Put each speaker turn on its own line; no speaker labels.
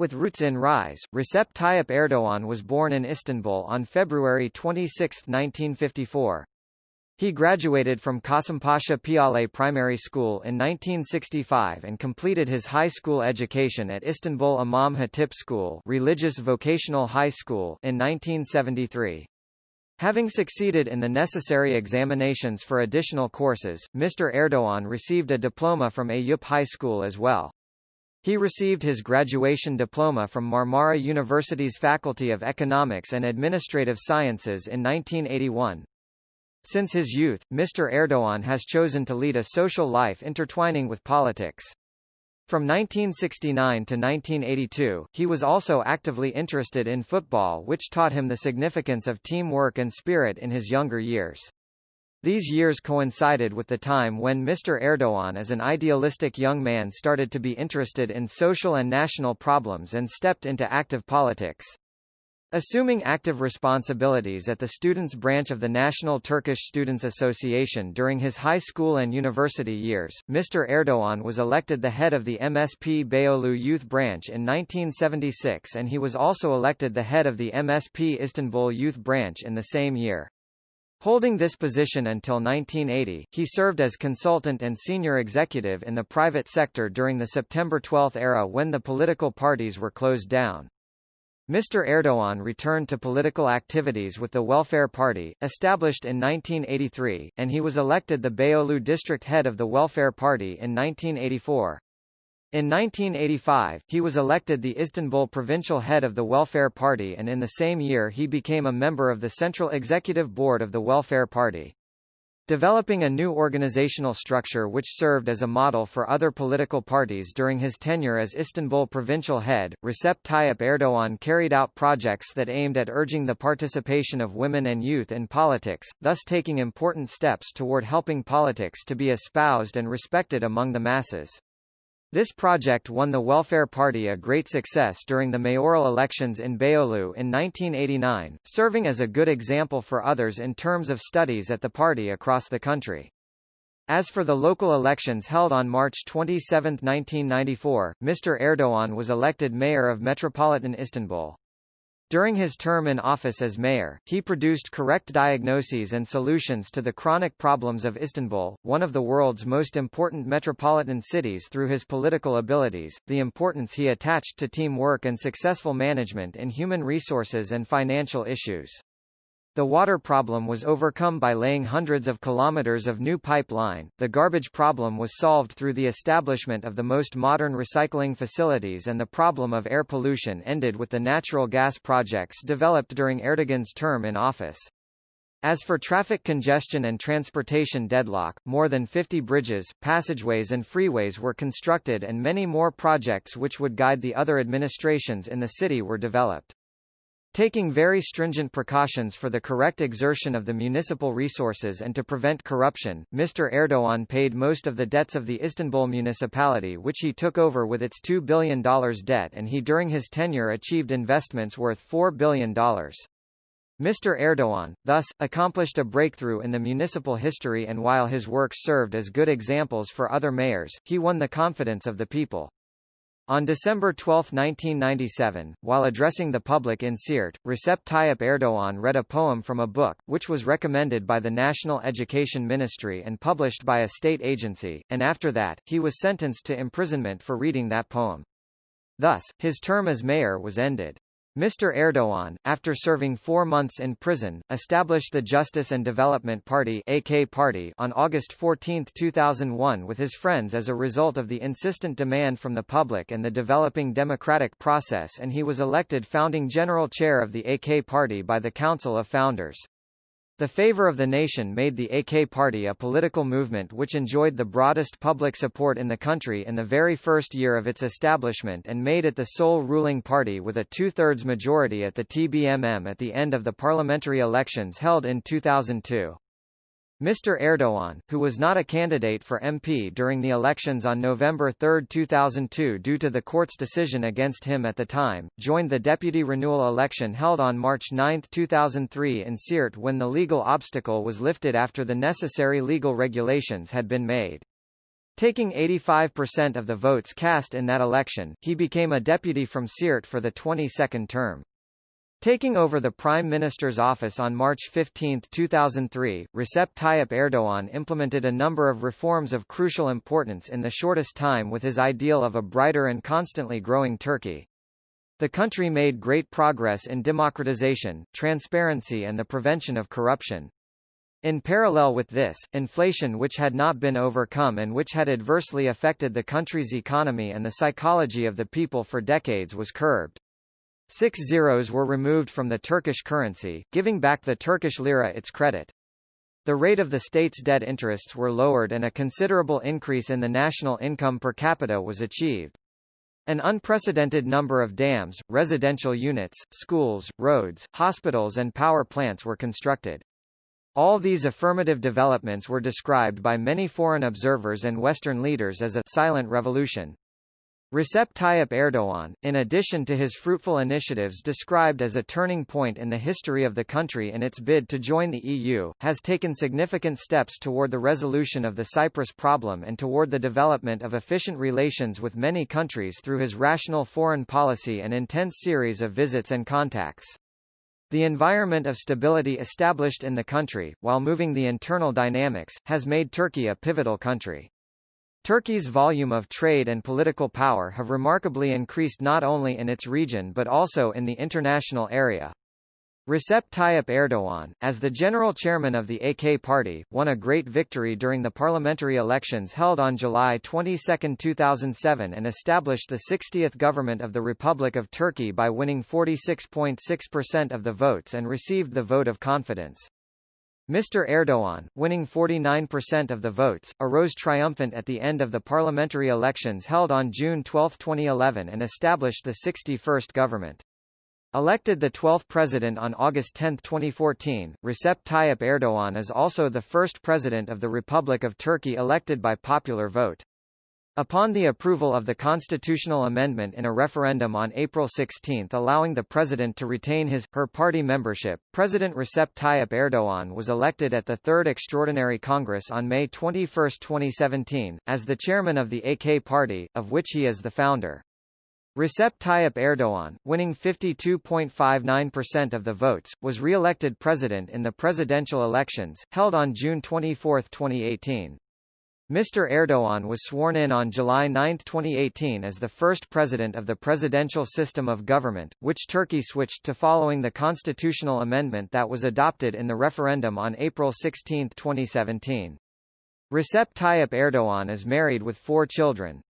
With roots in Rise, Recep Tayyip Erdoğan was born in Istanbul on February 26, 1954. He graduated from Kasımpaşa Piyale Primary School in 1965 and completed his high school education at Istanbul Imam Hatip School, Religious Vocational High School, in 1973. Having succeeded in the necessary examinations for additional courses, Mr. Erdoğan received a diploma from TAYYİP High School as well. He received his graduation diploma from Marmara University's Faculty of Economics and Administrative Sciences in 1981. Since his youth, Mr. Erdoğan has chosen to lead a social life intertwining with politics. From 1969 to 1982, he was also actively interested in football, which taught him the significance of teamwork and spirit in his younger years. These years coincided with the time when Mr. Erdoğan as an idealistic young man started to be interested in social and national problems and stepped into active politics. Assuming active responsibilities at the students' branch of the National Turkish Students Association during his high school and university years, Mr. Erdoğan was elected the head of the MSP Beyoğlu Youth Branch in 1976 and he was also elected the head of the MSP Istanbul Youth Branch in the same year. Holding this position until 1980, he served as consultant and senior executive in the private sector during the September 12 era when the political parties were closed down. Mr. Erdoğan returned to political activities with the Welfare Party, established in 1983, and he was elected the Beyoğlu district head of the Welfare Party in 1984. In 1985, he was elected the Istanbul provincial head of the Welfare Party and in the same year he became a member of the Central Executive Board of the Welfare Party. Developing a new organizational structure which served as a model for other political parties during his tenure as Istanbul provincial head, Recep Tayyip Erdoğan carried out projects that aimed at urging the participation of women and youth in politics, thus taking important steps toward helping politics to be espoused and respected among the masses. This project won the Welfare Party a great success during the mayoral elections in Beyoğlu in 1989, serving as a good example for others in terms of studies at the party across the country. As for the local elections held on March 27, 1994, Mr. Erdoğan was elected mayor of Metropolitan Istanbul. During his term in office as mayor, he produced correct diagnoses and solutions to the chronic problems of Istanbul, one of the world's most important metropolitan cities through his political abilities, the importance he attached to teamwork and successful management in human resources and financial issues. The water problem was overcome by laying hundreds of kilometers of new pipeline, the garbage problem was solved through the establishment of the most modern recycling facilities and the problem of air pollution ended with the natural gas projects developed during Erdogan's term in office. As for traffic congestion and transportation deadlock, more than 50 bridges, passageways and freeways were constructed and many more projects which would guide the other administrations in the city were developed. Taking very stringent precautions for the correct exertion of the municipal resources and to prevent corruption, Mr. Erdoğan paid most of the debts of the Istanbul municipality which he took over with its $2 billion debt and he during his tenure achieved investments worth $4 billion. Mr. Erdoğan, thus, accomplished a breakthrough in the municipal history and while his works served as good examples for other mayors, he won the confidence of the people. On December 12, 1997, while addressing the public in Siirt, Recep Tayyip Erdoğan read a poem from a book, which was recommended by the National Education Ministry and published by a state agency, and after that, he was sentenced to imprisonment for reading that poem. Thus, his term as mayor was ended. Mr. Erdoğan, after serving 4 months in prison, established the Justice and Development Party (AK Party) on August 14, 2001 with his friends as a result of the insistent demand from the public and the developing democratic process and he was elected founding general chair of the AK Party by the Council of Founders. The favor of the nation made the AK Party a political movement which enjoyed the broadest public support in the country in the very first year of its establishment and made it the sole ruling party with a two-thirds majority at the TBMM at the end of the parliamentary elections held in 2002. Mr. Erdoğan, who was not a candidate for MP during the elections on November 3, 2002 due to the court's decision against him at the time, joined the deputy renewal election held on March 9, 2003 in Siirt when the legal obstacle was lifted after the necessary legal regulations had been made. Taking 85% of the votes cast in that election, he became a deputy from Siirt for the 22nd term. Taking over the Prime Minister's office on March 15, 2003, Recep Tayyip Erdoğan implemented a number of reforms of crucial importance in the shortest time with his ideal of a brighter and constantly growing Turkey. The country made great progress in democratization, transparency and the prevention of corruption. In parallel with this, inflation which had not been overcome and which had adversely affected the country's economy and the psychology of the people for decades was curbed. 6 zeros were removed from the Turkish currency, giving back the Turkish lira its credit. The rate of the state's debt interests were lowered and a considerable increase in the national income per capita was achieved. An unprecedented number of dams, residential units, schools, roads, hospitals and power plants were constructed. All these affirmative developments were described by many foreign observers and Western leaders as a silent revolution. Recep Tayyip Erdoğan, in addition to his fruitful initiatives described as a turning point in the history of the country in its bid to join the EU, has taken significant steps toward the resolution of the Cyprus problem and toward the development of efficient relations with many countries through his rational foreign policy and intense series of visits and contacts. The environment of stability established in the country, while moving the internal dynamics, has made Turkey a pivotal country. Turkey's volume of trade and political power have remarkably increased not only in its region but also in the international area. Recep Tayyip Erdoğan, as the general chairman of the AK party, won a great victory during the parliamentary elections held on July 22, 2007 and established the 60th government of the Republic of Turkey by winning 46.6% of the votes and received the vote of confidence. Mr. Erdoğan, winning 49% of the votes, arose triumphant at the end of the parliamentary elections held on June 12, 2011 and established the 61st government. Elected the 12th president on August 10, 2014, Recep Tayyip Erdoğan is also the first president of the Republic of Turkey elected by popular vote. Upon the approval of the constitutional amendment in a referendum on April 16 allowing the president to retain her party membership, President Recep Tayyip Erdoğan was elected at the Third Extraordinary Congress on May 21, 2017, as the chairman of the AK party, of which he is the founder. Recep Tayyip Erdoğan, winning 52.59% of the votes, was re-elected president in the presidential elections, held on June 24, 2018. Mr. Erdoğan was sworn in on July 9, 2018 as the first president of the presidential system of government, which Turkey switched to following the constitutional amendment that was adopted in the referendum on April 16, 2017. Recep Tayyip Erdoğan is married with 4 children.